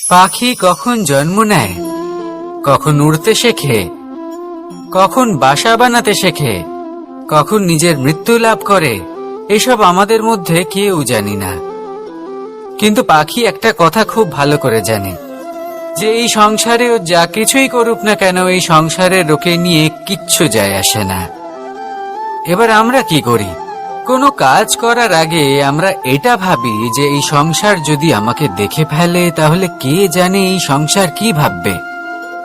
পাখি কখন জন্ম নেয়, কখন উড়তে শেখে, কখন বাসা বানাতে শেখে, কখন নিজের মৃত্যু লাভ করে, এসব আমাদের মধ্যে কেউ জানি না। কিন্তু পাখি একটা কথা খুব ভালো করে জানে, যে এই সংসারে ও যা কিছুই করুক না কেন, এই সংসারের ওকে নিয়ে কিচ্ছু যায় আসে না। এবার আমরা কি করি? কোনো কাজ করার আগে আমরা এটা ভাবি যে এই সংসার যদি আমাকে দেখে ফেলে তাহলে কে জানে এই সংসার কি ভাববে,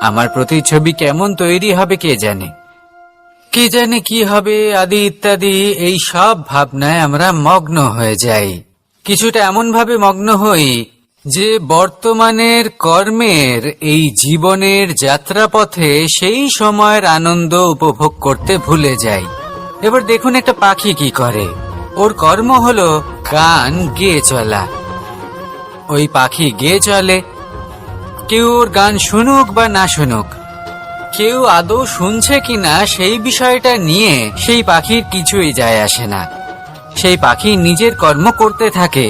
আমার প্রতিচ্ছবি কেমন তৈরি হবে কে জানে, কে জানে কি হবে আদি ইত্যাদি। এই সব ভাবনায় আমরা মগ্ন হয়ে যাই। কিছুটা এমন ভাবে মগ্ন হই যে বর্তমানের কর্মের এই জীবনের যাত্রাপথে সেই সময়ের আনন্দ উপভোগ করতে ভুলে যাই। এবার দেখুন একটা পাখি কি করে, ওর কর্ম হলো গান গেয়ে চলা। ওই পাখি গেয়ে চলে, কেউ ওর গান শুনুক বা না শুনুক, কেউ আদৌ শুনছে কিনা সেই বিষয়টা নিয়ে সেই পাখির কিছুই যায় আসে না। সেই পাখি নিজের কর্ম করতে থাকে।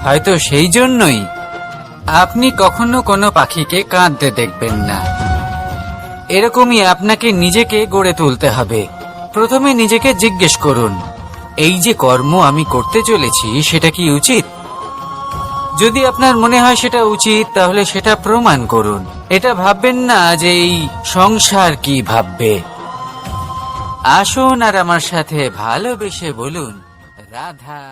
হয়তো সেই জন্যই আপনি কখনো কোনো পাখিকে কাঁদতে দেখবেন না। এরকমই আপনাকে নিজেকে গড়ে তুলতে হবে। প্রথমে নিজেকে জিজ্ঞেস করুন, এই যে কর্ম আমি করতে চলেছি সেটা কি উচিত? যদি আপনার মনে হয় সেটা উচিত, তাহলে সেটা প্রমাণ করুন। এটা ভাববেন না যে এই সংসার কি ভাববে। আসুন আর আমার সাথে ভালোবেসে বলুন, রাধা।